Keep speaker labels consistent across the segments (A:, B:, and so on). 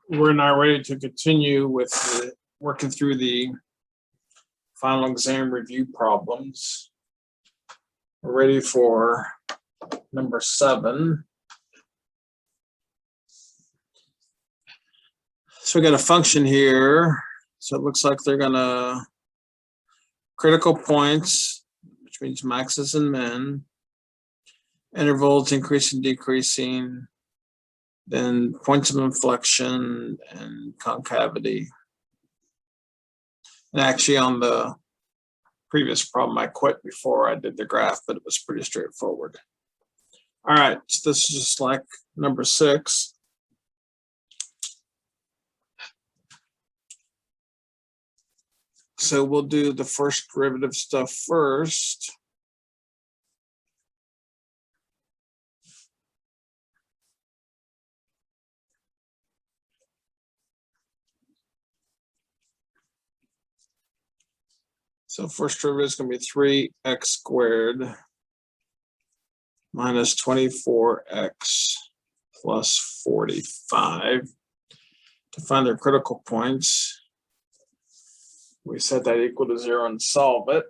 A: We're now ready to continue with working through the final exam review problems. We're ready for number 7. So we got a function here. So it looks like they're gonna critical points, which means maxes and min, intervals increasing, decreasing, then points of inflection and concavity. And actually on the previous problem, I quit before I did the graph, but it was pretty straightforward. All right, so this is just like number 6. So we'll do the first derivative stuff first. So first derivative is going to be 3x squared minus 24x plus 45. To find their critical points, we set that equal to 0 and solve it.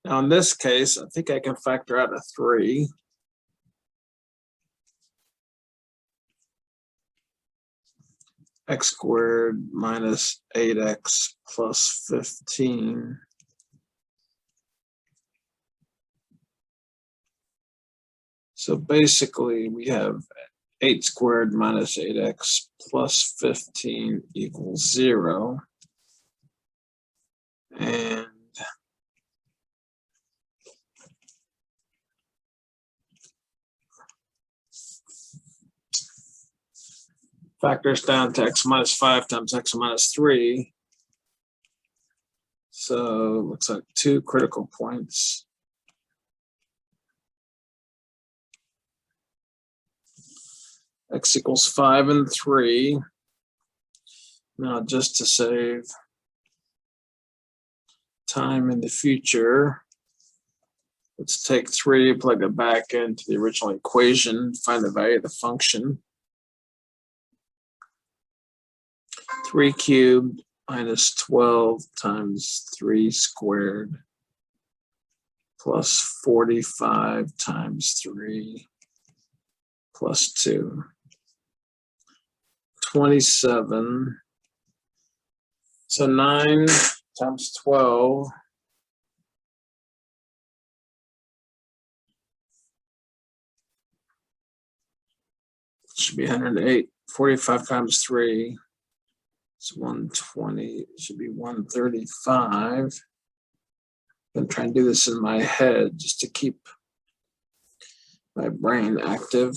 A: Now in this case, I think I can factor out a 3. X squared minus 8x plus 15. So basically we have 8 squared minus 8x plus 15 equals 0. And factors down to x minus 5 times x minus 3. So it looks like 2 critical points. X equals 5 and 3. Now just to save time in the future, let's take 3, plug it back into the original equation, find the value of the function. 3 cubed minus 12 times 3 squared plus 45 times 3 plus 2. 27. So 9 times 12 should be 108. 45 times 3 is 120. It should be 135. I'm trying to do this in my head just to keep my brain active.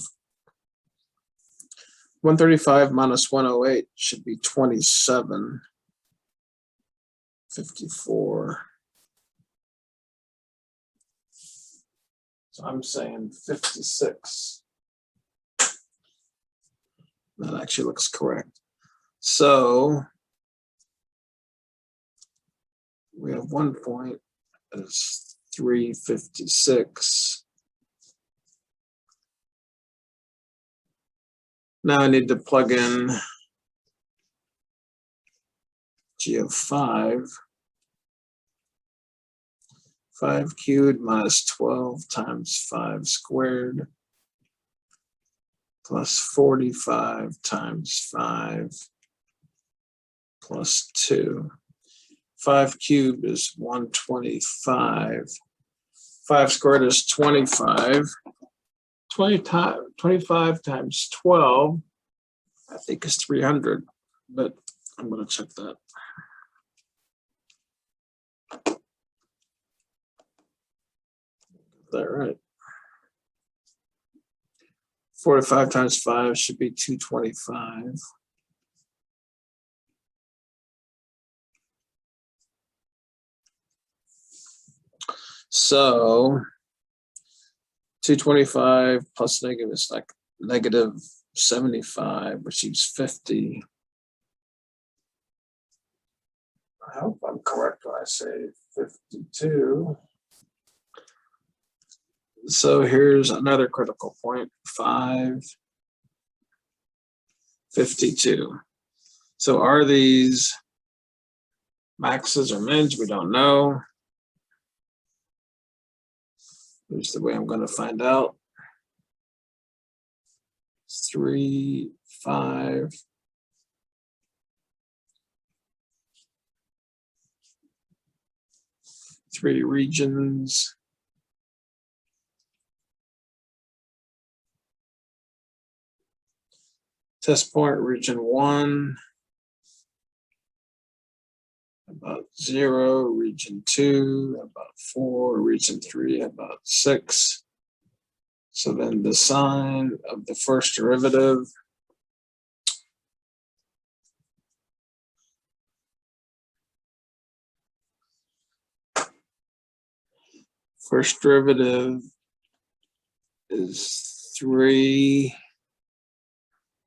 A: 135 minus 108 should be 27. 54. So I'm saying 56. That actually looks correct. So we have 1 point is 356. Now I need to plug in G of 5. 5 cubed minus 12 times 5 squared plus 45 times 5 plus 2. 5 cubed is 125. 5 squared is 25. 25 times 12, I think is 300, but I'm going to check that. That right. 45 times 5 should be 225. So 225 plus negative is like negative 75, which leaves 50. I hope I'm correct when I say 52. So here's another critical point, 5. 52. So are these maxes or mins? We don't know. Here's the way I'm going to find out. 3, 5. Three regions. Test point region 1. About 0, region 2, about 4, region 3, about 6. So then the sign of the first derivative is 3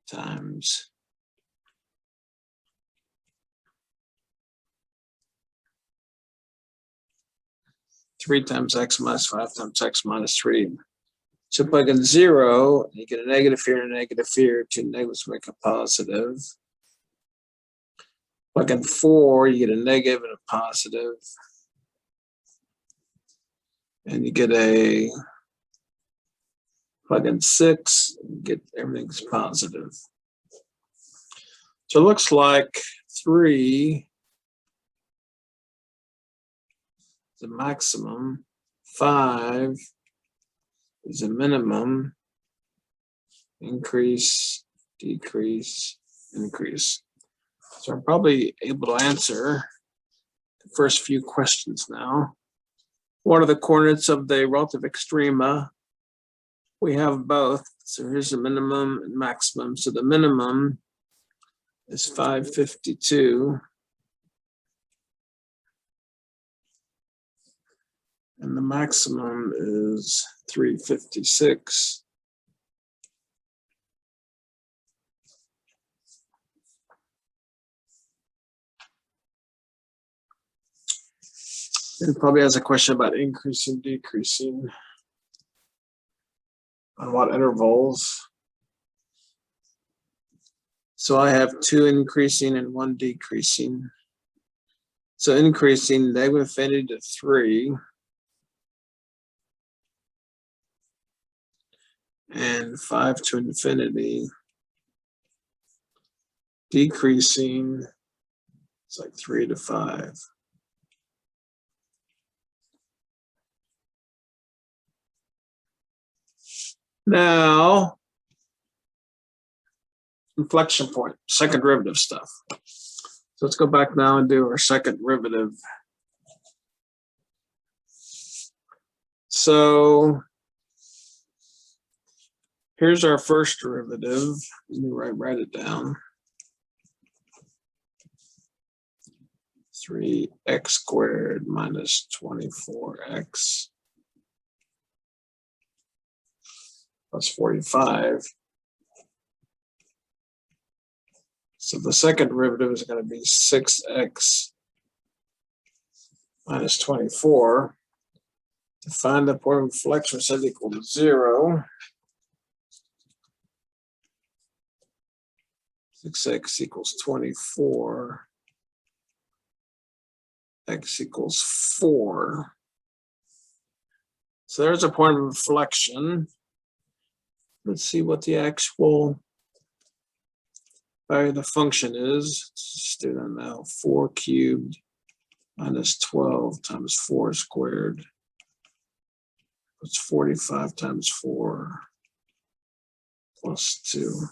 A: times x minus 5 times x minus 3. So plug in 0, you get a negative here and a negative here. Two negatives make a positive. Plug in 4, you get a negative and a positive. And you get a plug in 6, get everything's positive. So it looks like 3 is the maximum, 5 is a minimum, increase, decrease, increase. So I'm probably able to answer the first few questions now. What are the coordinates of the relative extrema? We have both. So here's the minimum and maximum. So the minimum is 552. And the maximum is 356. It probably has a question about increasing, decreasing. On what intervals? So I have 2 increasing and 1 decreasing. So increasing, negative infinity to 3. And 5 to infinity. Decreasing, it's like 3 to 5. Now, inflection point, second derivative stuff. So let's go back now and do our second derivative. So here's our first derivative. Let me write it down. 3x squared minus 24x plus 45. So the second derivative is going to be 6x minus 24. To find the point of inflection, set equal to 0. 6x equals 24. X equals 4. So there's a point of inflection. Let's see what the actual value of the function is. Let's just do that now. 4 cubed minus 12 times 4 squared. It's 45 times 4 plus 2.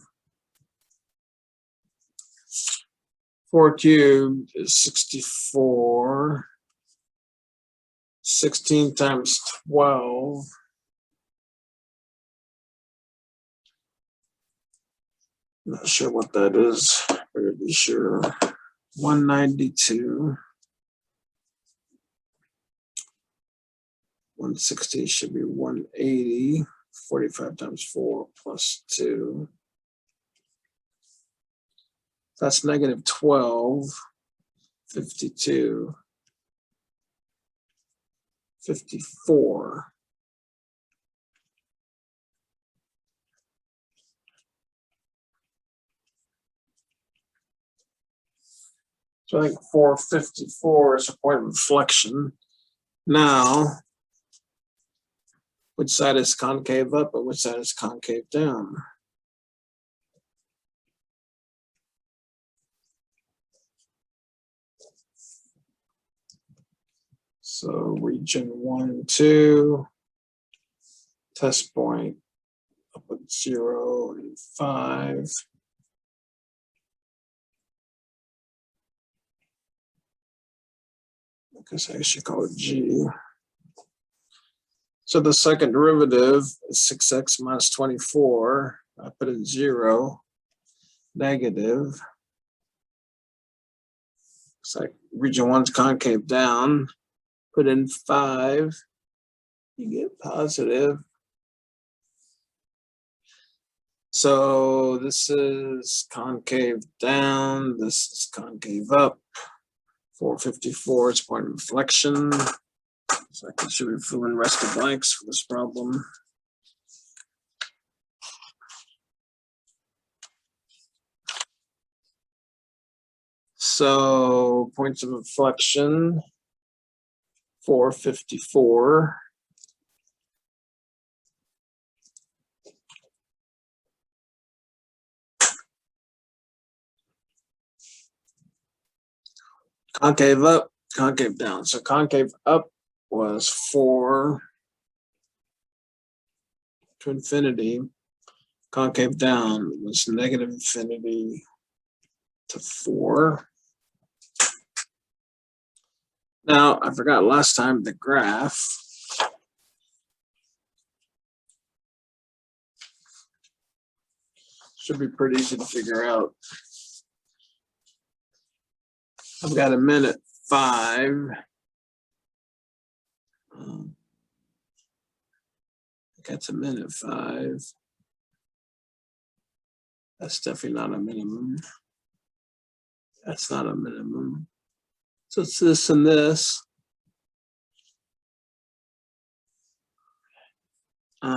A: 4 cubed is 64. 16 times 12. Not sure what that is. Better be sure. 192. 160 should be 180. 45 times 4 plus 2. That's negative 12. 52. 54. So I think 454 is a point of inflection. Now, which side is concave up and which side is concave down? So region 1 and 2, test point up at 0 and 5. I guess I should call it G. So the second derivative is 6x minus 24. I put in 0, negative. Looks like region 1's concave down. Put in 5. You get positive. So this is concave down. This is concave up. 454 is point of inflection. So I should be filling rest of blanks for this problem. So points of inflection, 454. Concave up, concave down. So concave up was 4 to infinity. Concave down was negative infinity to 4. Now, I forgot last time the graph. Should be pretty easy to figure out. I've got a minute 5. That's a minute 5. That's definitely not a minimum. That's not a minimum. So it's this and this. They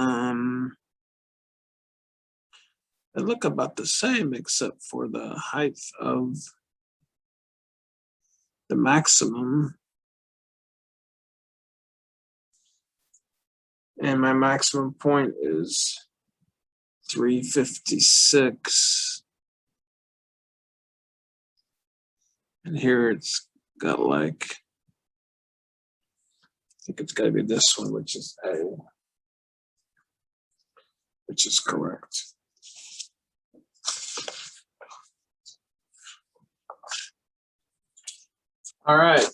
A: look about the same except for the height of the maximum. And my maximum point is 356. And here it's got like, I think it's got to be this one, which is A, which is correct. All right.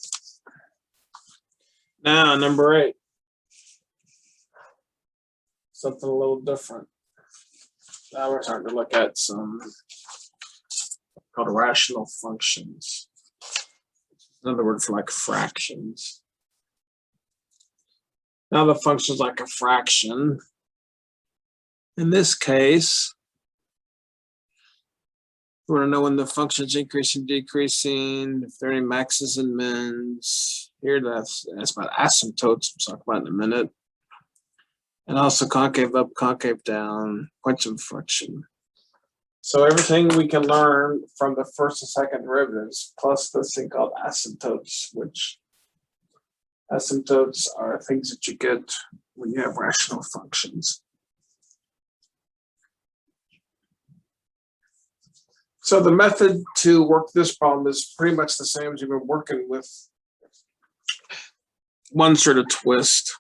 A: Now, number 8. Something a little different. Now we're starting to look at some called rational functions. Another word for like fractions. Now the function's like a fraction. In this case, we want to know when the function's increasing, decreasing, if there are any maxes and mins. Here, that's about asymptotes, we'll talk about in a minute. And also concave up, concave down, points of inflection. So everything we can learn from the first and second derivatives, plus this thing called asymptotes, which asymptotes are things that you get when you have rational functions. So the method to work this problem is pretty much the same as you've been working with. One sort of twist,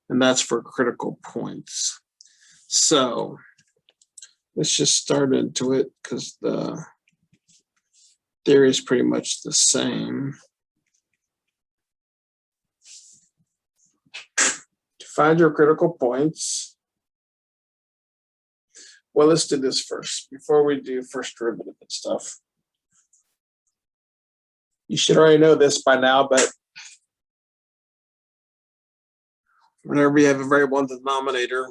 A: and that's for critical points. So let's just start into it because the theory is pretty much the same. To find your critical points, well, let's do this first before we do first derivative and stuff. You should already know this by now, but whenever you have a variable in the denominator,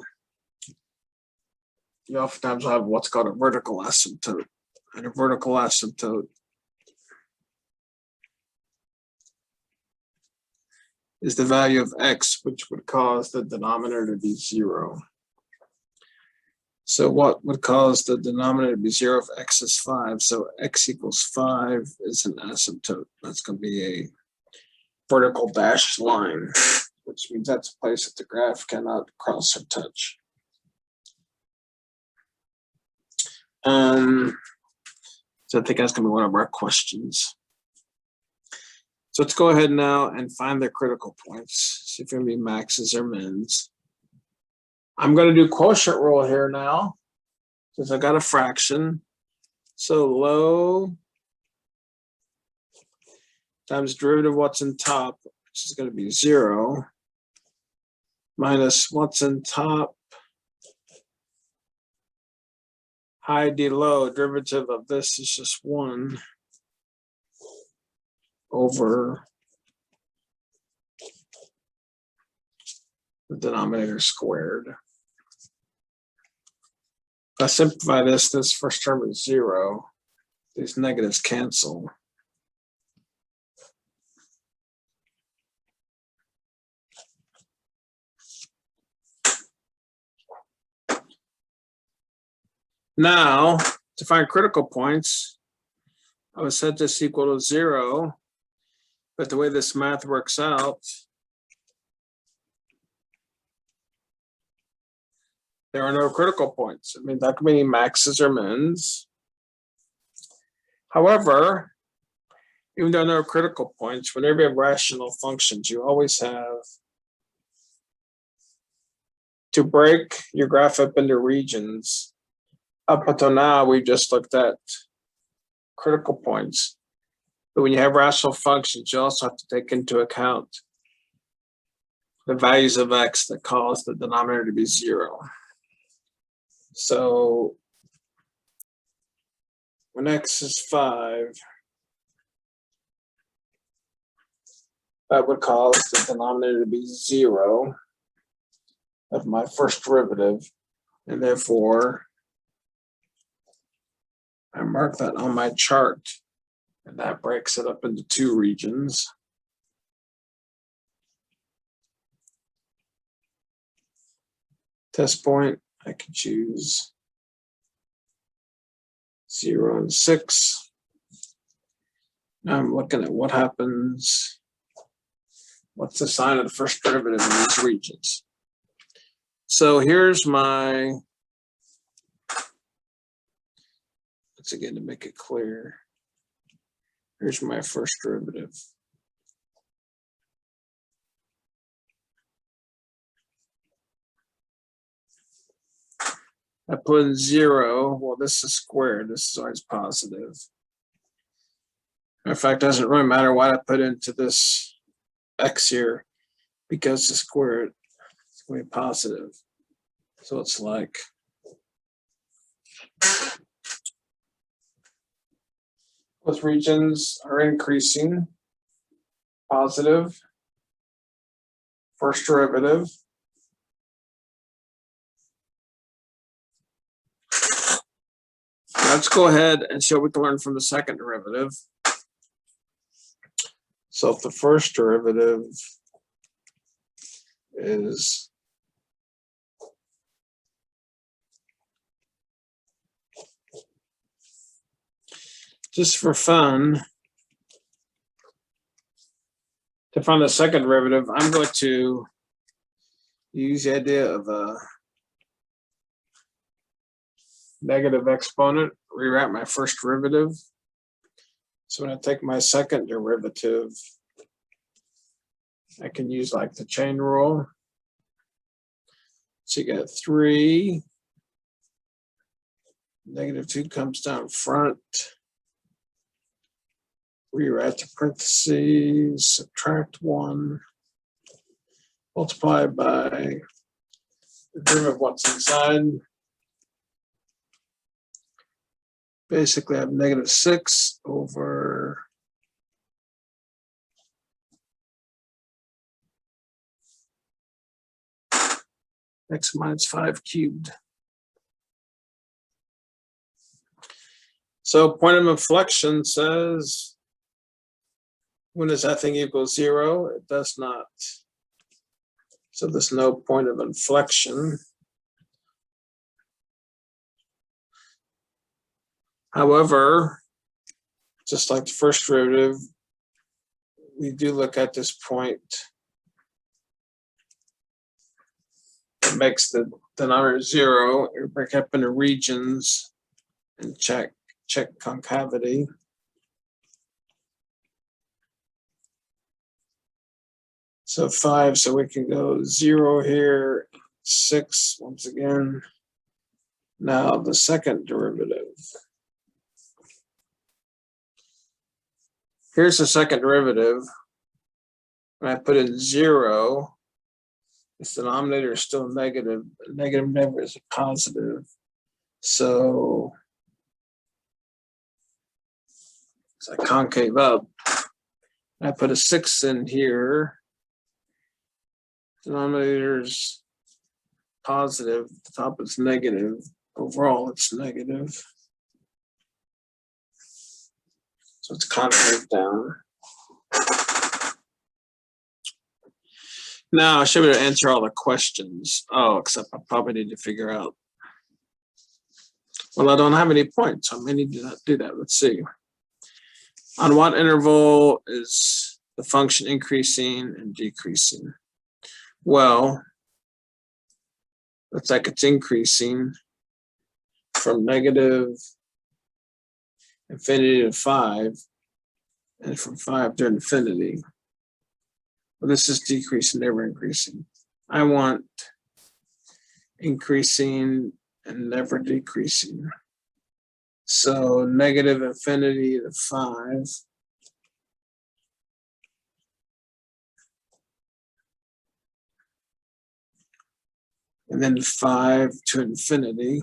A: you oftentimes have what's called a vertical asymptote. And a vertical asymptote is the value of x, which would cause the denominator to be 0. So what would cause the denominator to be 0 if x is 5? So x equals 5 is an asymptote. That's going to be a vertical dashed line, which means that's a place that the graph cannot cross or touch. So I think that's going to be one of our questions. So let's go ahead now and find their critical points. See if they're going to be maxes or mins. I'm going to do quotient rule here now, since I got a fraction. So low times derivative of what's in top, which is going to be 0, minus what's in top, high d low, derivative of this is just 1 over the denominator squared. If I simplify this first term is 0. These negatives cancel. Now, to find critical points, I would set this equal to 0, but the way this math works out, there are no critical points. I mean, that could be maxes or mins. However, even though there are no critical points, whenever you have rational functions, you always have to break your graph up into regions. Up until now, we just looked at critical points. But when you have rational functions, you also have to take into account the values of x that cause the denominator to be 0. So when x is 5, that would cause the denominator to be 0 of my first derivative, and therefore I mark that on my chart, and that breaks it up into 2 regions. Test point, I can choose 0 and 6. Now I'm looking at what happens. What's the sign of the first derivative in these regions? So here's my, once again to make it clear, here's my first derivative. I put in 0, well, this is squared, this is always positive. In fact, it doesn't really matter what I put into this x here, because the squared is going to be positive. So it's like both regions are increasing, positive, first derivative. Let's go ahead and show what we can learn from the second derivative. So if the first derivative is just for fun, to find the second derivative, I'm going to use the idea of a negative exponent, rewrite my first derivative. So when I take my second derivative, I can use like the chain rule. So you get 3, -2 comes down front, rewrite the parentheses, subtract 1, multiply by the derivative of what's inside. Basically, I have -6 over x minus 5 cubed. So point of inflection says, when does that thing equal 0? It does not. So there's no point of inflection. However, just like the first derivative, we do look at this point. It makes the denominator 0. We break up into regions and check concavity. So 5, so we can go 0 here, 6 once again. Now the second derivative. Here's the second derivative. When I put in 0, this denominator is still negative. Negative never is a positive. So it's like concave up. I put a 6 in here. Denominator's positive. The top is negative. Overall, it's negative. So it's concave down. Now I should be able to answer all the questions. Oh, except I probably need to figure out. Well, I don't have any points. I may need to do that. Let's see. On what interval is the function increasing and decreasing? Well, looks like it's increasing from negative infinity to 5 and from 5 to infinity. Well, this is decreasing, never increasing. I want increasing and never decreasing. So negative infinity to 5. And then 5 to infinity.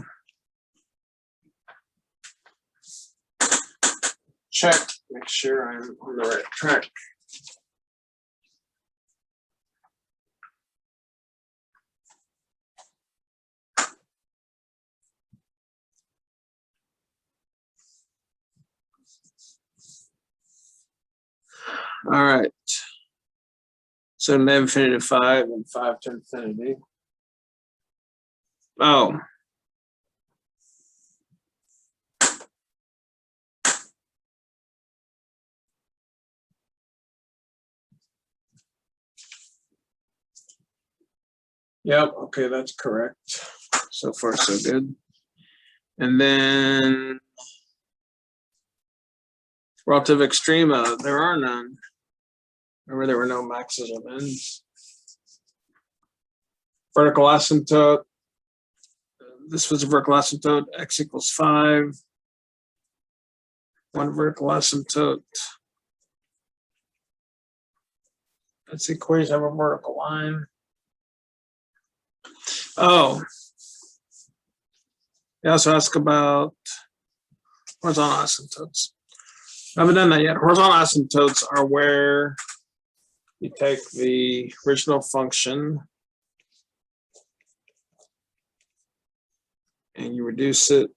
A: Check, make sure I'm on the right track. All right. So negative infinity to 5 and 5 to infinity. Oh. Yep, okay, that's correct. So far, so good. And then relative extrema, there are none. Remember, there were no maxes or mins. Vertical asymptote. This was a vertical asymptote, x equals 5. One vertical asymptote. That's the equation of a vertical line. Oh. They also ask about horizontal asymptotes. I haven't done that yet. Horizontal asymptotes are where you take the original function and you reduce it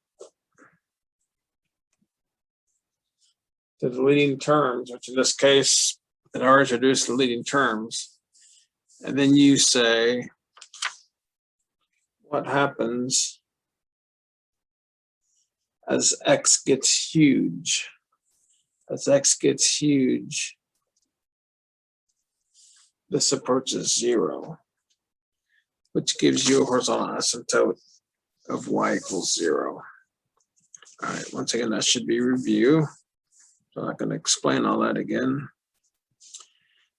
A: to the leading terms, which in this case, it always reduced the leading terms. And then you say, what happens as x gets huge? As x gets huge, this approaches 0, which gives you a horizontal asymptote of y equals 0. All right, once again, that should be review. So I'm not going to explain all that again.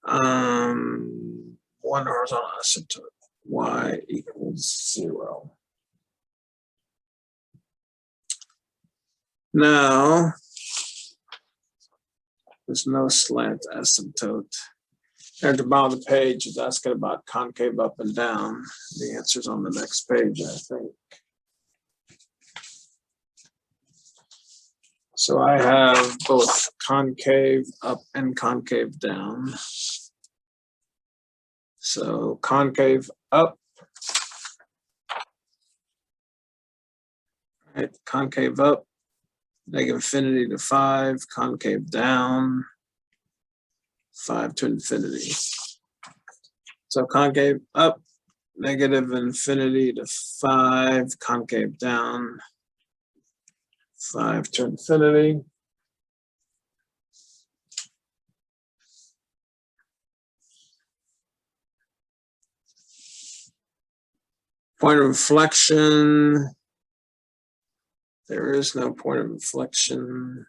A: One horizontal asymptote, y equals 0. Now, there's no slant asymptote. At the bottom of the page, it's asking about concave up and down. The answer's on the next page, I think. So I have both concave up and concave down. So concave up. Right, concave up, negative infinity to 5, concave down, 5 to infinity. So concave up, negative infinity to 5, concave down, 5 to infinity. Point of inflection. There is no point of inflection.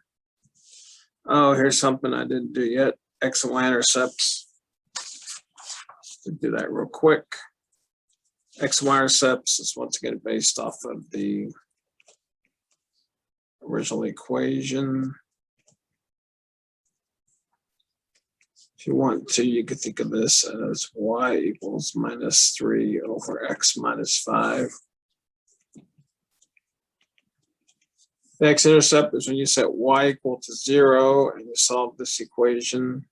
A: Oh, here's something I didn't do yet. X and Y intercepts. Let's do that real quick. X and Y intercepts is once again based off of the original equation. If you want to, you could think of this as y equals -3 over x minus 5. The x-intercept is when you set y equal to 0 and you solve this equation.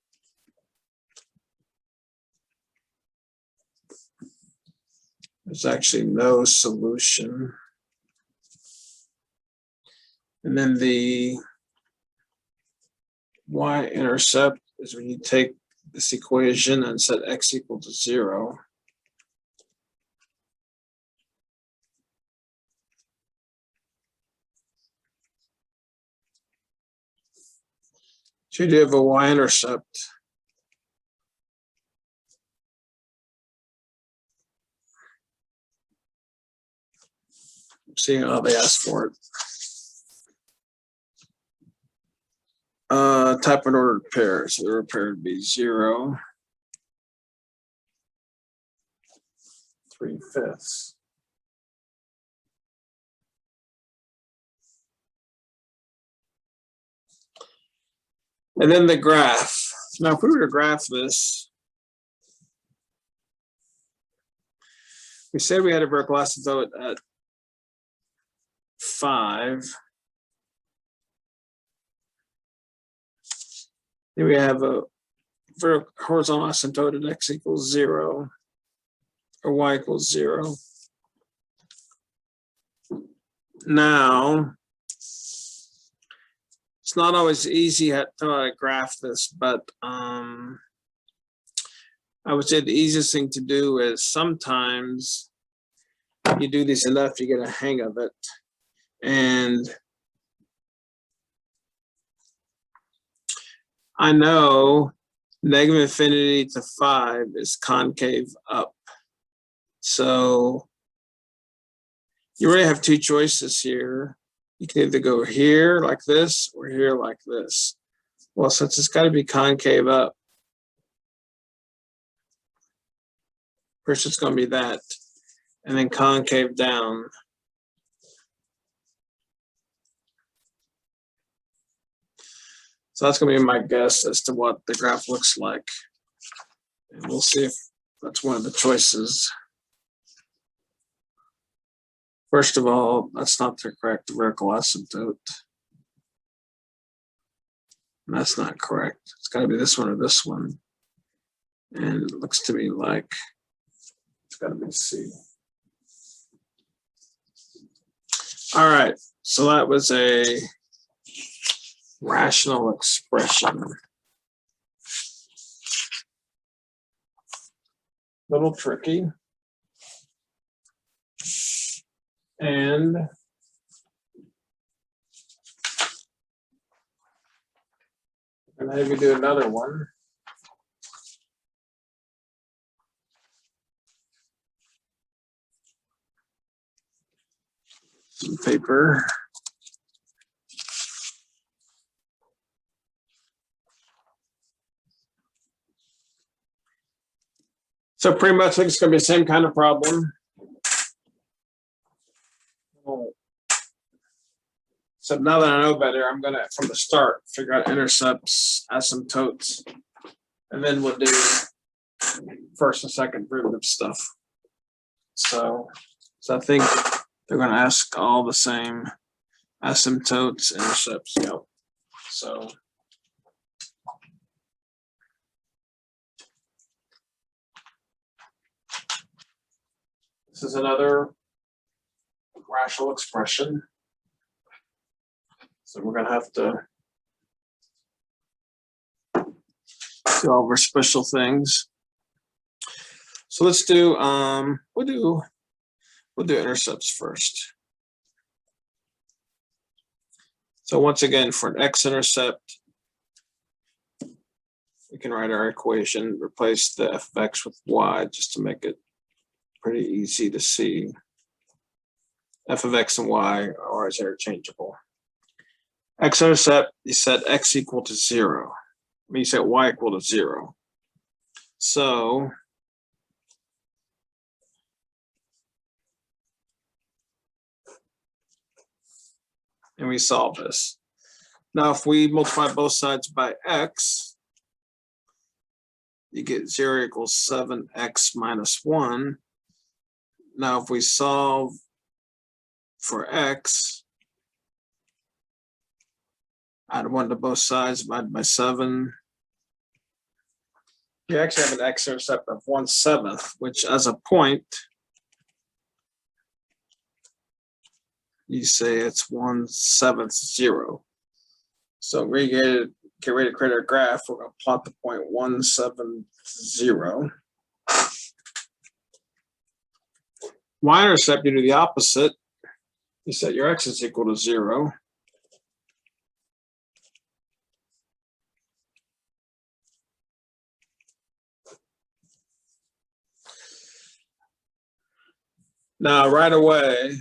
A: There's actually no solution. And then the y-intercept is when you take this equation and set x equal to 0. So you do have a y-intercept. See how they ask for it. Type an ordered pair. So the ordered pair would be 0, 3/5. And then the graph. Now, if we were to graph this, we said we had a vertical asymptote at 5. Then we have a horizontal asymptote at x equals 0 or y equals 0. Now, it's not always easy to graph this, but I would say the easiest thing to do is sometimes you do this enough, you get a hang of it. And I know negative infinity to 5 is concave up. So you really have two choices here. You can either go here like this or here like this. Well, since it's got to be concave up, first it's going to be that, and then concave down. So that's going to be my guess as to what the graph looks like. And we'll see if that's one of the choices. First of all, that's not the correct vertical asymptote. And that's not correct. It's got to be this one or this one. And it looks to me like it's got to be C. All right, so that was a rational expression. Little tricky. And maybe do another one. Some paper. So pretty much I think it's going to be the same kind of problem. So now that I know better, I'm going to, from the start, figure out intercepts, asymptotes, and then we'll do first and second derivative stuff. So I think they're going to ask all the same asymptotes, intercepts. Yep. So this is another rational expression. So we're going to have to do all of our special things. So let's do we'll do intercepts first. So once again, for an x-intercept, we can write our equation, replace the f of x with y just to make it pretty easy to see. F of x and y are always interchangeable. X-intercept, you set x equal to 0. I mean, you set y equal to 0. So and we solve this. Now, if we multiply both sides by x, you get 0 equals 7x minus 1. Now, if we solve for x, add 1 to both sides, divide by 7. You actually have an x-intercept of 1/7, which as a point, you say it's 1/7 0. So we get ready to create our graph. We're going to plot the point 1/7 0. Y-intercept, you do the opposite. You set your x is equal to 0. Now, right away, as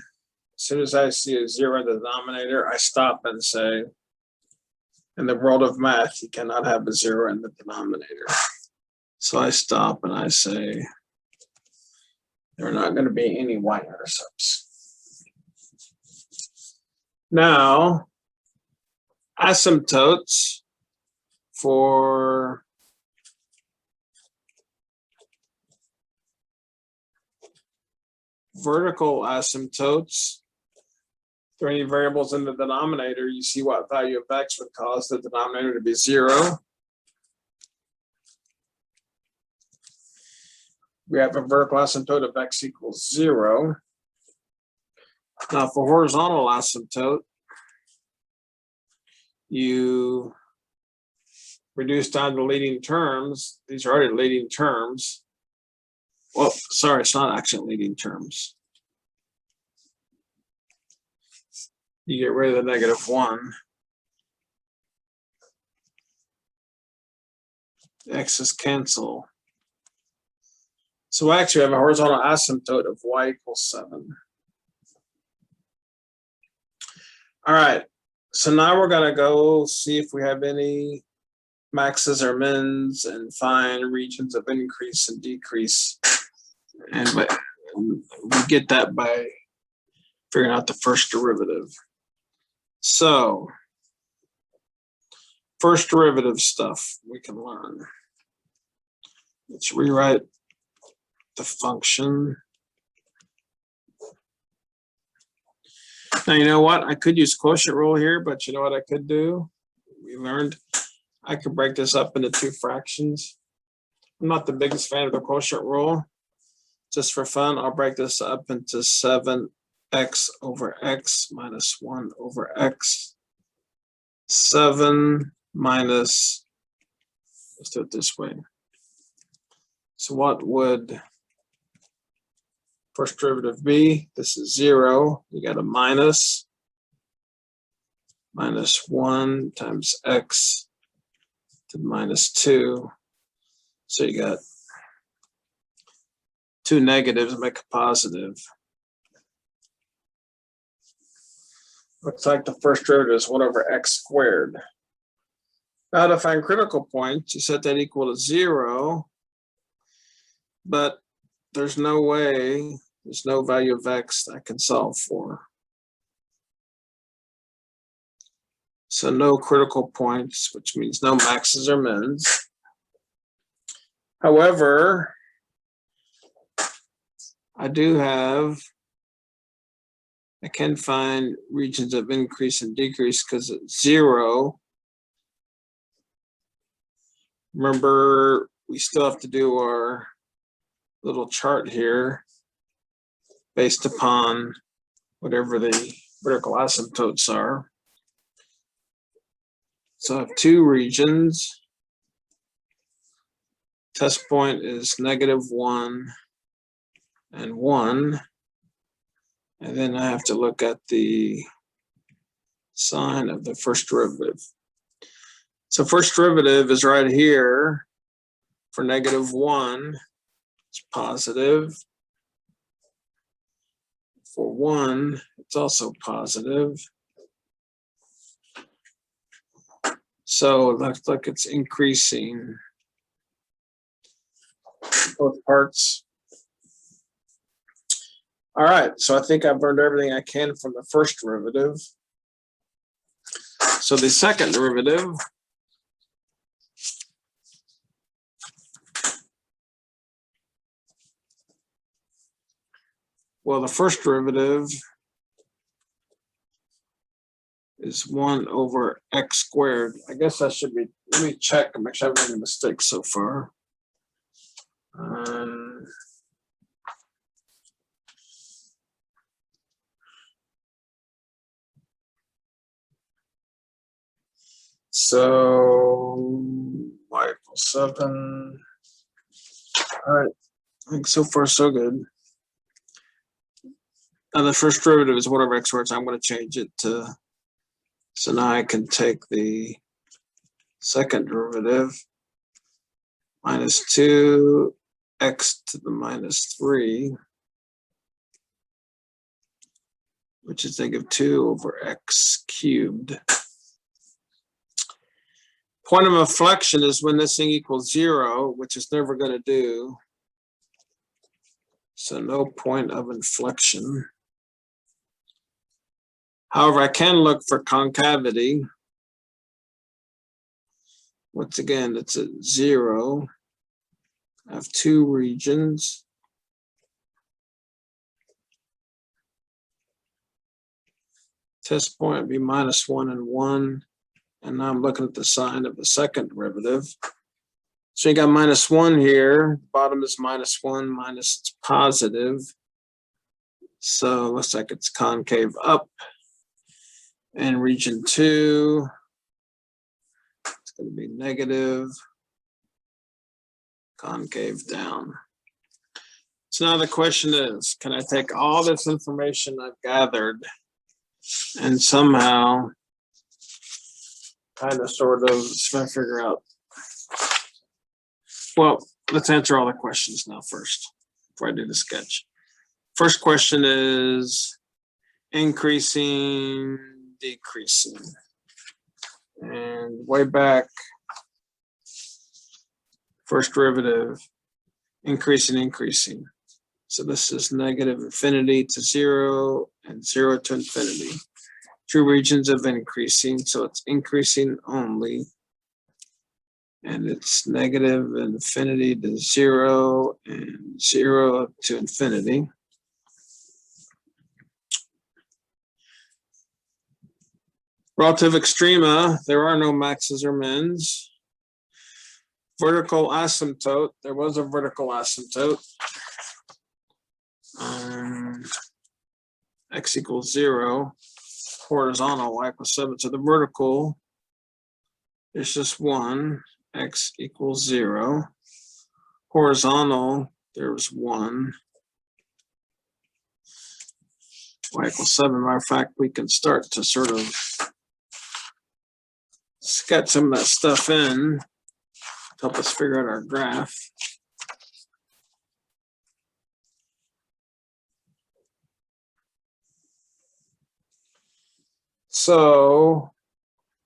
A: soon as I see a 0 in the denominator, I stop and say, in the world of math, you cannot have a 0 in the denominator. So I stop and I say, there are not going to be any y-intercepts. Now, asymptotes for vertical asymptotes, if there are any variables in the denominator, you see what value of x would cause the denominator to be 0. We have a vertical asymptote of x equals 0. Now, for horizontal asymptote, you reduce down to leading terms. These are already leading terms. Well, sorry, it's not actually leading terms. You get rid of the -1. The x's cancel. So I actually have a horizontal asymptote of y equals 7. All right, so now we're going to go see if we have any maxes or mins and find regions of increase and decrease. And we get that by figuring out the first derivative. So, first derivative stuff we can learn. Let's rewrite the function. Now, you know what? I could use quotient rule here, but you know what I could do? We learned I could break this up into 2 fractions. I'm not the biggest fan of the quotient rule. Just for fun, I'll break this up into 7x over x minus 1 over x. 7 minus, let's do it this way. So what would first derivative be? This is 0. You got a minus 1 times x to minus 2. So you got 2 negatives, make a positive. Looks like the first derivative is 1 over x squared. Now to find critical points, you set that equal to 0, but there's no way, there's no value of x that I can solve for. So no critical points, which means no maxes or mins. However, I can find regions of increase and decrease because at 0, remember, we still have to do our little chart here based upon whatever the vertical asymptotes are. So I have 2 regions. Test point is -1 and 1. And then I have to look at the sign of the first derivative. So first derivative is right here for -1. It's positive. For 1, it's also positive. So it looks like it's increasing both parts. All right, so I think I've learned everything I can from the first derivative. So the second derivative, well, the first derivative is 1 over x squared. I guess I should be, let me check and make sure I haven't made a mistake so far. So y equals 7. All right, I think so far so good. Now the first derivative is whatever x squared, so I'm going to change it to, so now I can take the second derivative, -2 x to the -3, which is -2 over x cubed. Point of inflection is when this thing equals 0, which it's never going to do. So no point of inflection. However, I can look for concavity. Once again, it's at 0. I have 2 regions. Test point would be -1 and 1. And now I'm looking at the sign of the second derivative. So you got -1 here. Bottom is -1 minus it's positive. So it looks like it's concave up. And region 2, it's going to be negative, concave down. So now the question is, can I take all this information I've gathered and somehow kind of sort of figure out? Well, let's answer all the questions now first before I do the sketch. First question is increasing, decreasing. And way back, first derivative, increasing, increasing. So this is -infinity to 0 and 0 to infinity. 2 regions of increasing, so it's increasing only. And it's -infinity to 0 and 0 to infinity. Relative extrema, there are no maxes or mins. Vertical asymptote, there was a vertical asymptote. X equals 0. Horizontal, y equals 7. So the vertical is just 1. X equals 0. Horizontal, there's 1. Y equals 7. Matter of fact, we can start to sort of sketch some of that stuff in to help us figure out our graph. So,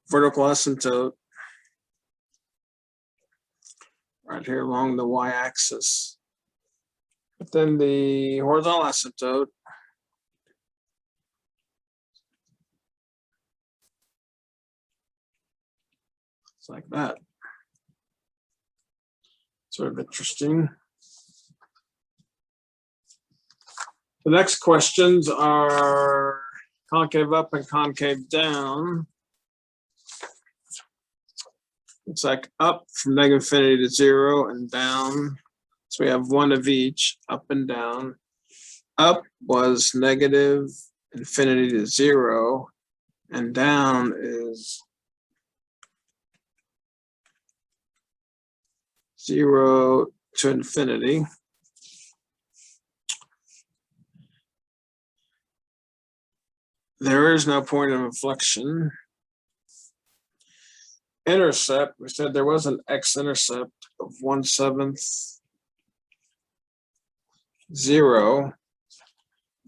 A: vertical asymptote right here along the y-axis. But then the horizontal asymptote it's like that. Sort of interesting. The next questions are concave up and concave down. It's like up from -infinity to 0 and down. So we have 1 of each, up and down. Up was -infinity to 0, and down is 0 to infinity. there is no point of inflection. Intercept, we said there was an x-intercept of 1/7 0,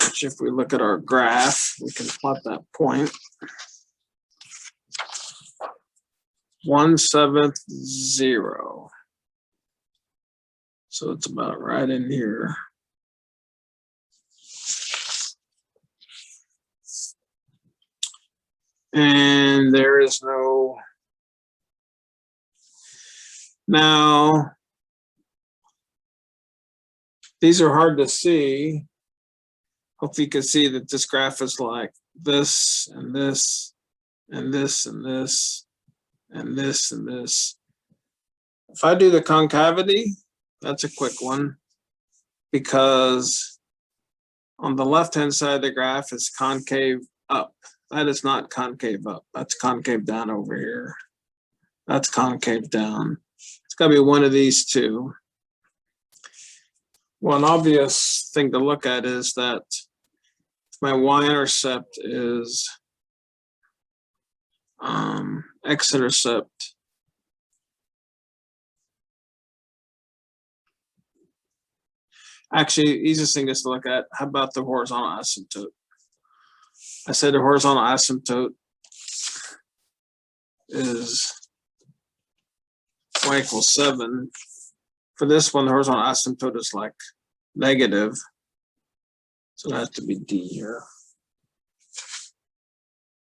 A: which if we look at our graph, we can plot that point. 1/7 0. So it's about right in here. And there is no, now, these are hard to see. Hopefully you can see that this graph is like this and this and this and this and this and this. If I do the concavity, that's a quick one, because on the left-hand side of the graph is concave up. That is not concave up. That's concave down over here. That's concave down. It's got to be one of these two. Well, an obvious thing to look at is that if my y-intercept is x-intercept, actually, easiest thing is to look at, how about the horizontal asymptote? I said the horizontal asymptote is y equals 7. For this one, the horizontal asymptote is like negative. So it has to be D here.